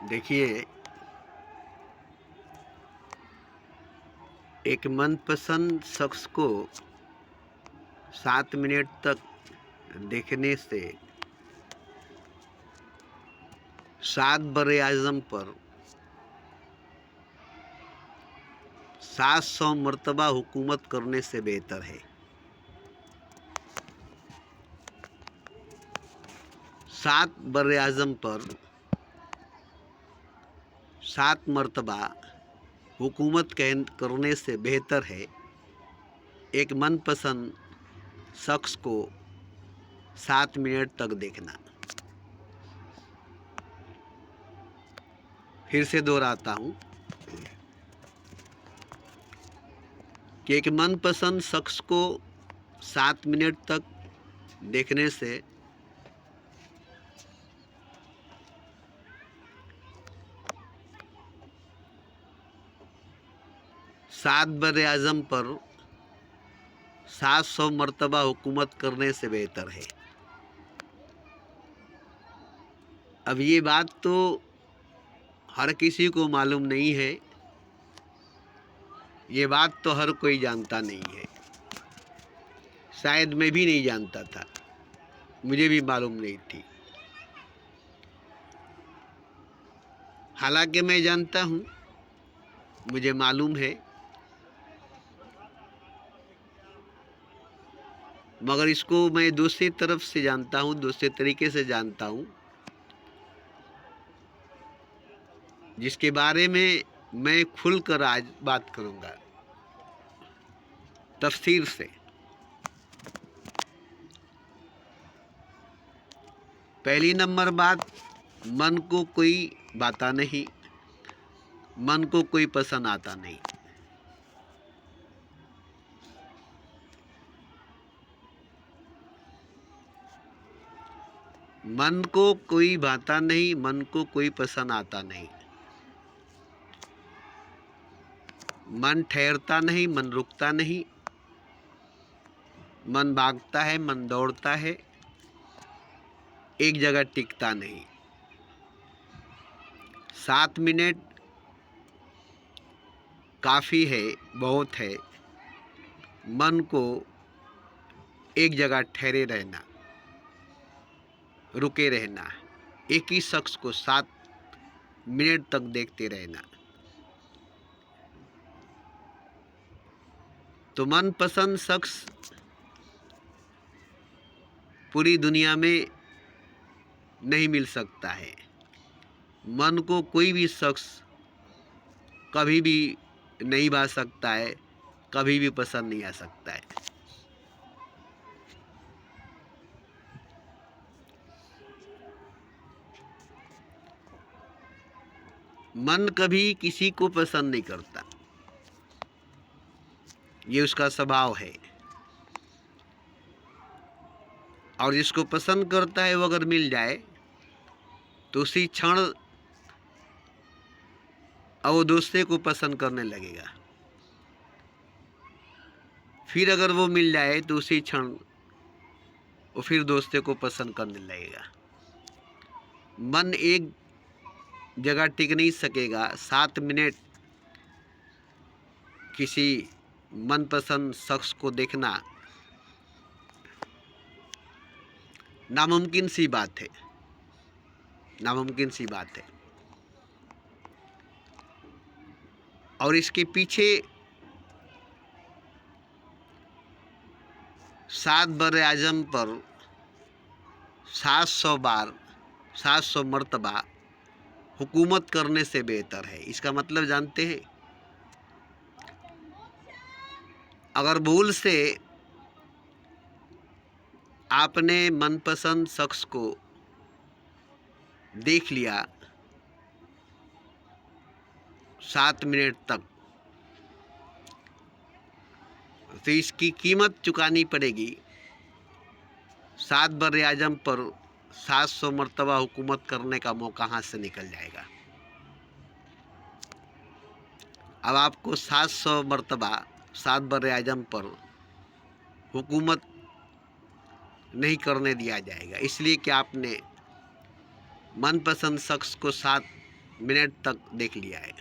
देखिए, एक मनपसंद शख्स को 7 मिनट तक देखने से 7 बरे-आज़म पर 700 मर्तबा हुकूमत करने से बेहतर है। 7 बरे-आज़म पर 7 मर्तबा हुकूमत करने से बेहतर है एक मनपसंद शख्स को 7 मिनट तक देखना। फिर से दोहराता हूँ कि एक मनपसंद शख्स को 7 मिनट तक देखने से 7 बरे-आज़म पर 700 मर्तबा हुकूमत करने से बेहतर है। अब ये बात तो हर किसी को मालूम नहीं है, ये बात तो हर कोई जानता नहीं है। शायद मैं भी नहीं जानता था, मुझे भी मालूम नहीं थी। हालांकि मैं जानता हूँ, मुझे मालूम है, मगर इसको मैं दूसरी तरफ से जानता हूँ, दूसरे तरीके से जानता हूँ, जिसके बारे में मैं खुलकर आज बात करूँगा, तफसीर से। पहली नंबर बात, मन को कोई बाता नहीं, मन को कोई पसंद आता नहीं। मन को कोई भाता नहीं, मन को कोई पसंद आता नहीं। मन ठहरता नहीं, मन रुकता नहीं, मन भागता है, मन दौड़ता है, एक जगह टिकता नहीं। 7 मिनट काफ़ी है, बहुत है मन को एक जगह ठहरे रहना, रुके रहना, एक ही शख्स को 7 मिनट तक देखते रहना। तो मनपसंद शख्स पूरी दुनिया में नहीं मिल सकता है। मन को कोई भी शख्स कभी भी नहीं भा सकता है, कभी भी पसंद नहीं आ सकता है। मन कभी किसी को पसंद नहीं करता, ये उसका स्वभाव है। और जिसको पसंद करता है वो अगर मिल जाए तो उसी क्षण वो दूसरे को पसंद करने लगेगा। फिर अगर वो मिल जाए तो उसी क्षण वो फिर दोस्ते को पसंद करने लगेगा। मन एक जगह टिक नहीं सकेगा। 7 मिनट किसी मनपसंद शख्स को देखना नामुमकिन सी बात है, नामुमकिन सी बात है। और इसके पीछे 7 बरे-आज़म पर 700 बार, 700 मर्तबा हुकूमत करने से बेहतर है। इसका मतलब जानते हैं? अगर भूल से आपने मनपसंद शख्स को देख लिया 7 मिनट तक, तो इसकी कीमत चुकानी पड़ेगी। 7 बरे-आज़म पर 700 मर्तबा हुकूमत करने का मौका हाथ से निकल जाएगा। अब आपको 700 मर्तबा 7 बरे-आज़म पर हुकूमत नहीं करने दिया जाएगा, इसलिए कि आपने मनपसंद शख्स को 7 मिनट तक देख लिया है।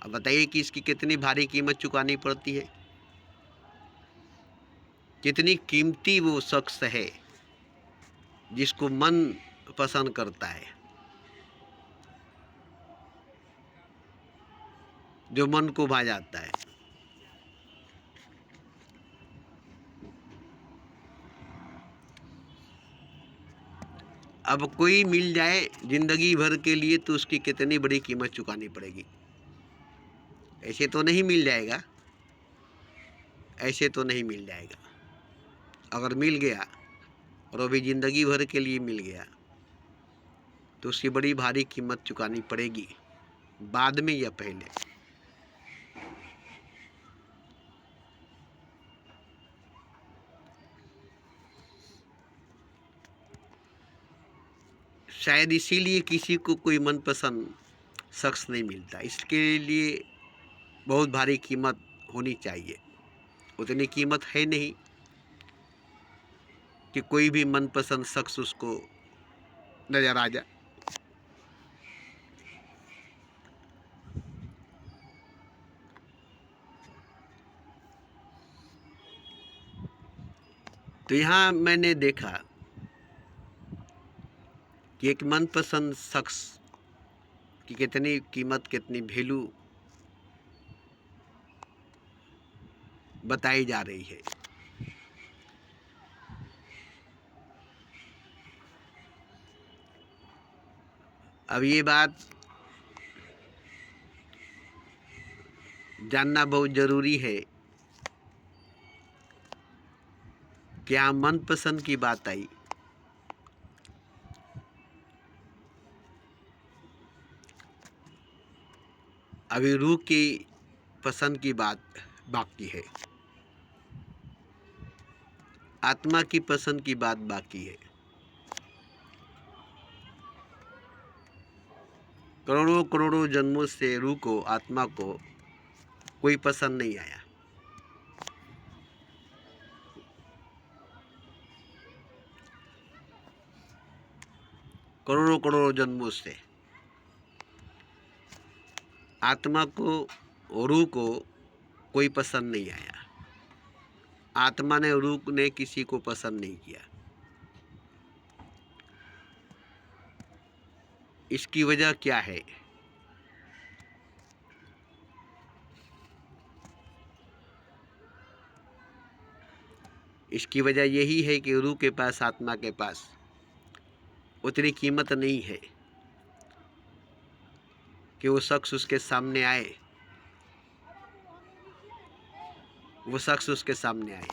अब बताइए कि इसकी कितनी भारी कीमत चुकानी पड़ती है, कितनी कीमती वो शख्स है जिसको मन पसंद करता है, जो मन को भा जाता है। अब कोई मिल जाए जिंदगी भर के लिए तो उसकी कितनी बड़ी कीमत चुकानी पड़ेगी। ऐसे तो नहीं मिल जाएगा, ऐसे तो नहीं मिल जाएगा। अगर मिल गया और वो भी ज़िंदगी भर के लिए मिल गया तो उसकी बड़ी भारी कीमत चुकानी पड़ेगी, बाद में या पहले। शायद इसीलिए किसी को कोई मनपसंद शख्स नहीं मिलता। इसके लिए बहुत भारी कीमत होनी चाहिए। उतनी कीमत है नहीं कि कोई भी मनपसंद शख्स उसको नज़र आ जाए। तो यहाँ मैंने देखा कि एक मनपसंद शख्स की कितनी कीमत, कितनी वैल्यू बताई जा रही है। अब ये बात जानना बहुत ज़रूरी है कि यहाँ मनपसंद की बात आई, अभी रूह की पसंद की बात बाकी है, आत्मा की पसंद की बात बाकी है। करोड़ों करोड़ों जन्मों से रूह को, आत्मा को कोई पसंद नहीं आया। करोड़ों करोड़ों जन्मों से आत्मा को, रूह को कोई पसंद नहीं आया। आत्मा ने, रूह ने किसी को पसंद नहीं किया। इसकी वजह क्या है? इसकी वजह यही है कि रूह के पास, आत्मा के पास उतनी कीमत नहीं है कि वो शख्स उसके सामने आए, वो शख्स उसके सामने आए।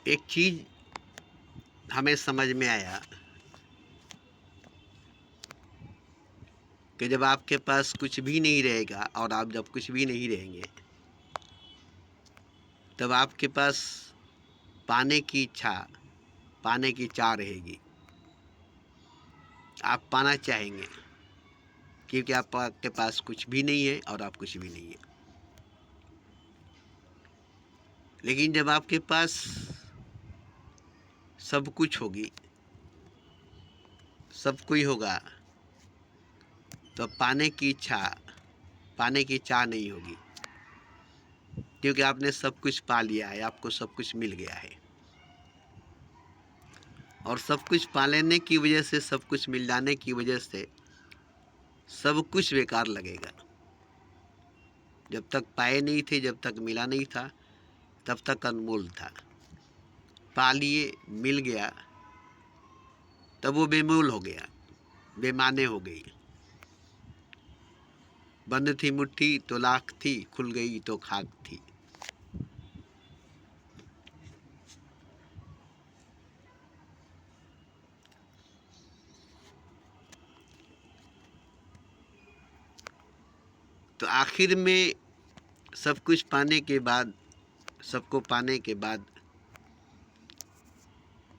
एक चीज़ हमें समझ में आया कि जब आपके पास कुछ भी नहीं रहेगा और आप जब कुछ भी नहीं रहेंगे, तब आपके पास पाने की इच्छा, पाने की चाह रहेगी। आप पाना चाहेंगे क्योंकि आपके पास कुछ भी नहीं है और आप कुछ भी नहीं है। लेकिन जब आपके पास सब कुछ होगी, सब कोई होगा, तो पाने की इच्छा, पाने की चाह नहीं होगी, क्योंकि आपने सब कुछ पा लिया है, आपको सब कुछ मिल गया है। और सब कुछ पा लेने की वजह से, सब कुछ मिल जाने की वजह से सब कुछ बेकार लगेगा। जब तक पाए नहीं थे, जब तक मिला नहीं था, तब तक अनमोल था। पा लिए, मिल गया, तब वो बेमोल हो गया, बेमाने हो गई। बंद थी मुट्ठी तो लाख थी, खुल गई तो खाक थी। तो आखिर में सब कुछ पाने के बाद, सबको पाने के बाद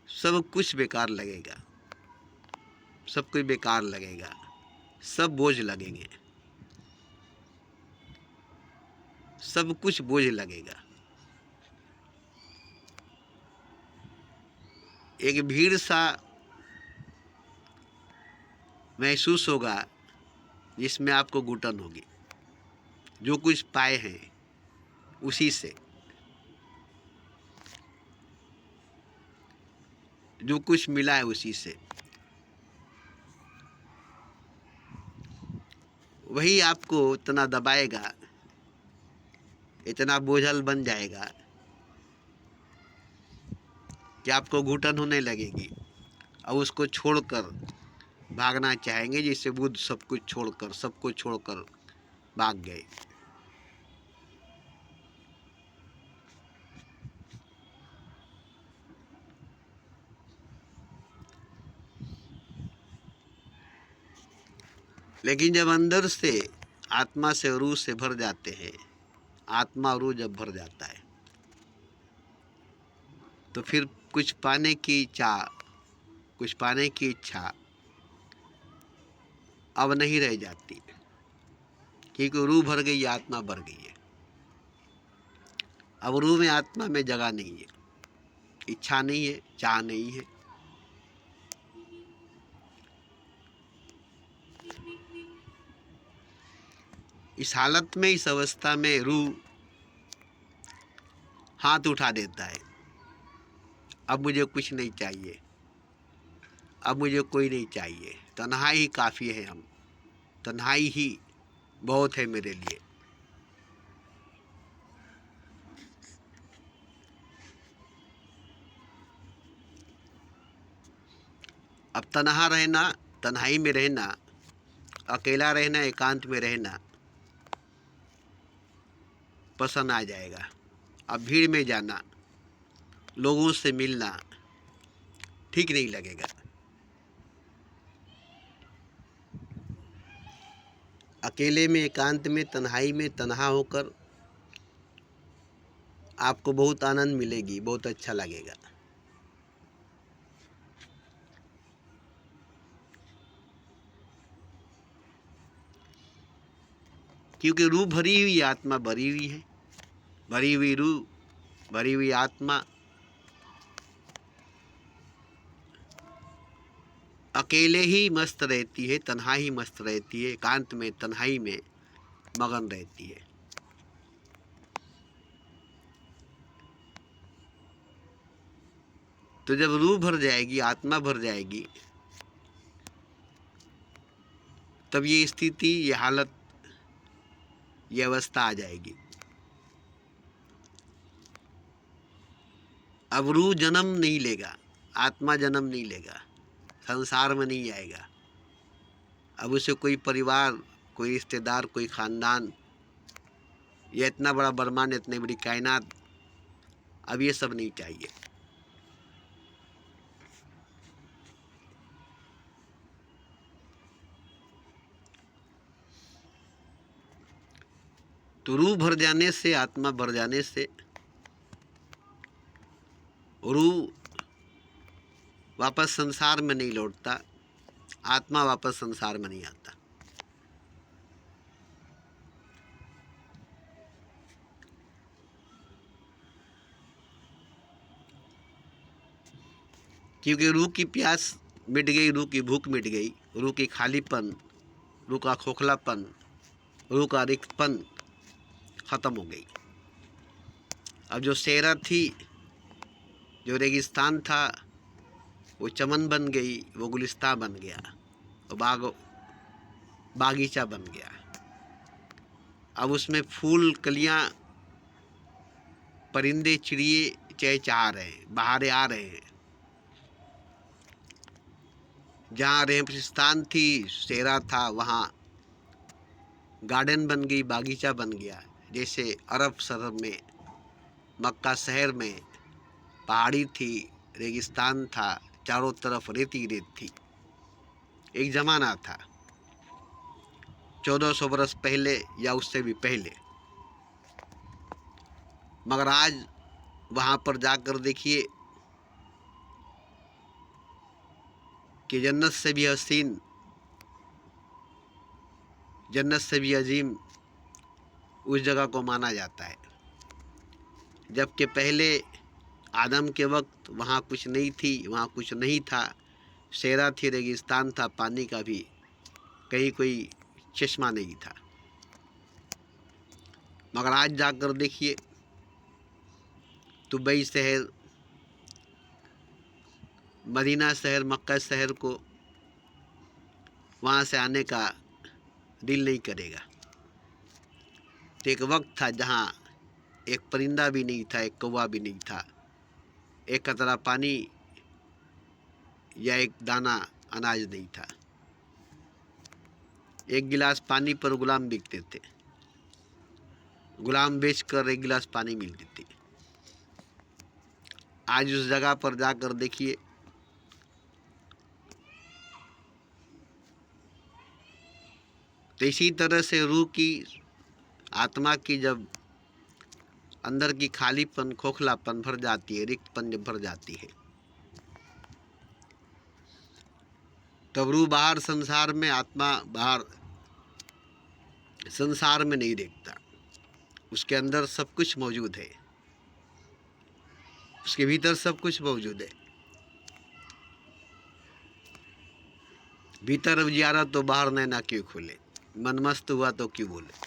सब कुछ बेकार लगेगा, सब कुछ बेकार लगेगा, सब बोझ लगेंगे, सब कुछ बोझ लगेगा। एक भीड़ सा महसूस होगा जिसमें आपको घुटन होगी। जो कुछ पाए हैं उसी से, जो कुछ मिला है उसी से, वही आपको इतना दबाएगा, इतना बोझल बन जाएगा कि आपको घुटन होने लगेगी और उसको छोड़कर भागना चाहेंगे, जिससे बुद्ध सब कुछ छोड़कर, सबको छोड़कर भाग गए। लेकिन जब अंदर से आत्मा से रूह से भर जाते हैं, आत्मा रूह जब भर जाता है, तो फिर कुछ पाने की चाह, कुछ पाने की इच्छा अब नहीं रह जाती, क्योंकि रूह भर गई, आत्मा भर गई है। अब रूह में, आत्मा में जगह नहीं है, इच्छा नहीं है, चाह नहीं है। इस हालत में, इस अवस्था में रूह हाथ उठा देता है, अब मुझे कुछ नहीं चाहिए, अब मुझे कोई नहीं चाहिए, तन्हाई ही काफ़ी है, हम तन्हाई ही बहुत है मेरे लिए। अब तन्हा रहना, तन्हाई में रहना, अकेला रहना, एकांत में रहना पसंद आ जाएगा। अब भीड़ में जाना, लोगों से मिलना ठीक नहीं लगेगा। अकेले में, एकांत में, तन्हाई में, तन्हा होकर आपको बहुत आनंद मिलेगी, बहुत अच्छा लगेगा। क्योंकि रूह भरी हुई, आत्मा भरी हुई है, भरी हुई रूह, भरी हुई आत्मा अकेले ही मस्त रहती है, तन्हा ही मस्त रहती है, एकांत में, तन्हाई में मगन रहती है। तो जब रूह भर जाएगी, आत्मा भर जाएगी, तब ये स्थिति, ये हालत, ये अवस्था आ जाएगी। अब रूह जन्म नहीं लेगा, आत्मा जन्म नहीं लेगा, संसार में नहीं आएगा। अब उसे कोई परिवार, कोई रिश्तेदार, कोई खानदान, ये इतना बड़ा ब्रह्मांड, इतनी बड़ी कायनात, अब ये सब नहीं चाहिए। तो रूह भर जाने से, आत्मा भर जाने से रूह वापस संसार में नहीं लौटता, आत्मा वापस संसार में नहीं आता। क्योंकि रूह की प्यास मिट गई, रूह की भूख मिट गई, रूह की खालीपन, रूह का खोखलापन, रूह का रिक्तपन ख़त्म हो गई। अब जो सेहरा थी, जो रेगिस्तान था, वो चमन बन गई, वो गुलिस्तां बन गया, वो बागीचा बन गया। अब उसमें फूल, कलियां, परिंदे, चिड़िए चहचहा रहे हैं, बहारें आ रहे हैं। जहाँ रेगिस्तान थी, सेहरा था, वहाँ गार्डन बन गई, बागीचा बन गया। जैसे अरब शहर में, मक्का शहर में पहाड़ी थी, रेगिस्तान था, चारों तरफ रेत ही रेत थी। एक ज़माना था 1400 बरस पहले या उससे भी पहले। मगर आज वहाँ पर जाकर देखिए कि जन्नत से भी हसीन, जन्नत से भी अजीम उस जगह को माना जाता है। जबकि पहले आदम के वक्त वहाँ कुछ नहीं थी, वहाँ कुछ नहीं था, सेहरा थी, रेगिस्तान था, पानी का भी कहीं कोई चश्मा नहीं था। मगर आज जाकर देखिए दुबई शहर, मदीना शहर, मक्का शहर को वहाँ से आने का दिल नहीं करेगा। तो एक वक्त था जहाँ एक परिंदा भी नहीं था, एक कौवा भी नहीं था, एक कतरा पानी या एक दाना अनाज नहीं था। एक गिलास पानी पर गुलाम बिकते थे, गुलाम बेचकर एक गिलास पानी मिलती थी। आज उस जगह पर जाकर देखिए तो इसी तरह से रूह की, आत्मा की जब अंदर की खालीपन, खोखलापन भर जाती है, रिक्तपन जब भर जाती है, तब रूह बाहर संसार में, आत्मा बाहर संसार में नहीं देखता। उसके अंदर सब कुछ मौजूद है, उसके भीतर सब कुछ मौजूद है। भीतर उजियारा तो बाहर नैना क्यों खोले, मन मस्त हुआ तो क्यों बोले।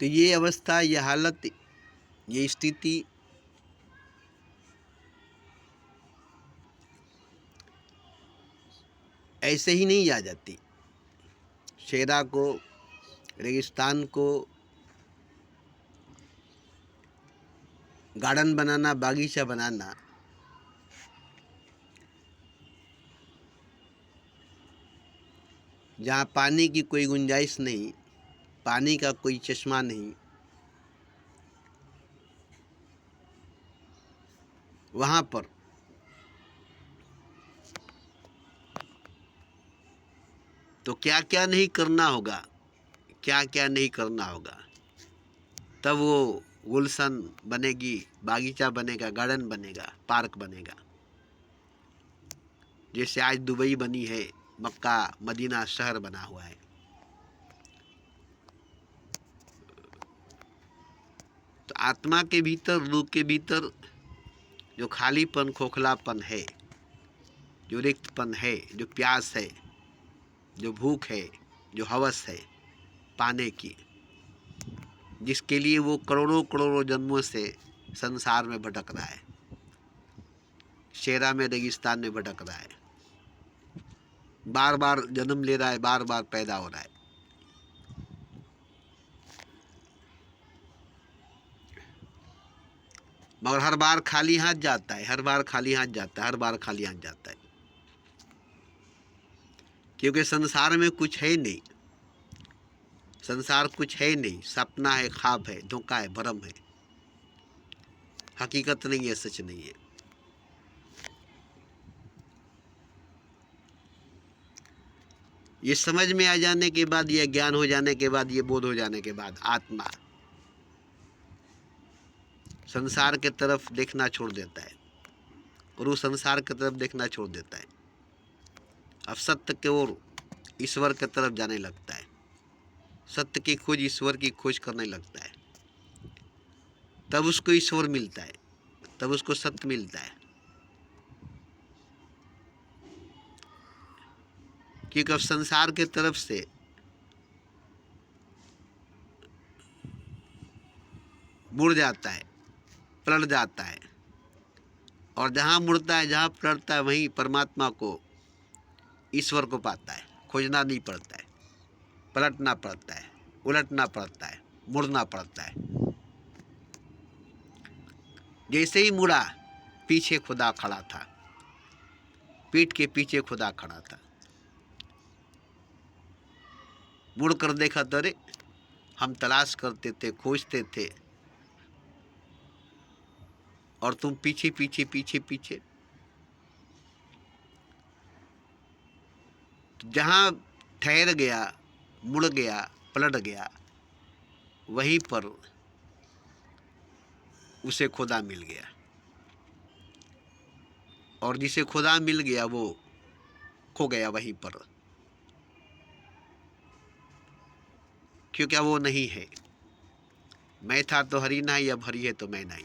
तो ये अवस्था, ये हालत, ये स्थिति ऐसे ही नहीं आ जाती। शेरा को, रेगिस्तान को गार्डन बनाना, बागीचा बनाना जहाँ पानी की कोई गुंजाइश नहीं, पानी का कोई चश्मा नहीं, वहाँ पर तो क्या क्या नहीं करना होगा, क्या क्या नहीं करना होगा, तब वो गुलशन बनेगी, बागीचा बनेगा, गार्डन बनेगा, पार्क बनेगा। जैसे आज दुबई बनी है, मक्का मदीना शहर बना हुआ है। तो आत्मा के भीतर, रूह के भीतर जो खालीपन, खोखलापन है, जो रिक्तपन है, जो प्यास है, जो भूख है, जो हवस है पाने की, जिसके लिए वो करोड़ों करोड़ों जन्मों से संसार में भटक रहा है, शेरा में, रेगिस्तान में भटक रहा है, बार बार जन्म ले रहा है, बार बार पैदा हो रहा है। मगर हर बार खाली हाथ जाता है, हर बार खाली हाथ जाता है, हर बार खाली हाथ जाता है, क्योंकि संसार में कुछ है नहीं। संसार कुछ है नहीं, सपना है, ख्वाब है, धोखा है, भ्रम है, हकीकत नहीं है, सच नहीं है। ये समझ में आ जाने के बाद, ये ज्ञान हो जाने के बाद, ये बोध हो जाने के बाद आत्मा संसार के तरफ देखना छोड़ देता है, और वो संसार की तरफ देखना छोड़ देता है। अब सत्य की ओर, ईश्वर की तरफ जाने लगता है, सत्य की खोज, ईश्वर की खोज करने लगता है। तब उसको ईश्वर मिलता है, तब उसको सत्य मिलता है। क्योंकि अब संसार के तरफ से मुड़ जाता है, पलट जाता है, और जहाँ मुड़ता है, जहाँ पलटता है, वहीं परमात्मा को, ईश्वर को पाता है। खोजना नहीं पड़ता है, पलटना पड़ता है, उलटना पड़ता है, मुड़ना पड़ता है। जैसे ही मुड़ा, पीछे खुदा खड़ा था, पीठ के पीछे खुदा खड़ा था। मुड़ कर देखा तो अरे, हम तलाश करते थे, खोजते थे, और तुम पीछे पीछे पीछे पीछे। जहाँ ठहर गया, मुड़ गया, पलट गया, वहीं पर उसे खुदा मिल गया, और जिसे खुदा मिल गया वो खो गया वहीं पर, क्योंकि वो नहीं है। मैं था तो हरी नहीं, अब हरी है तो मैं नहीं।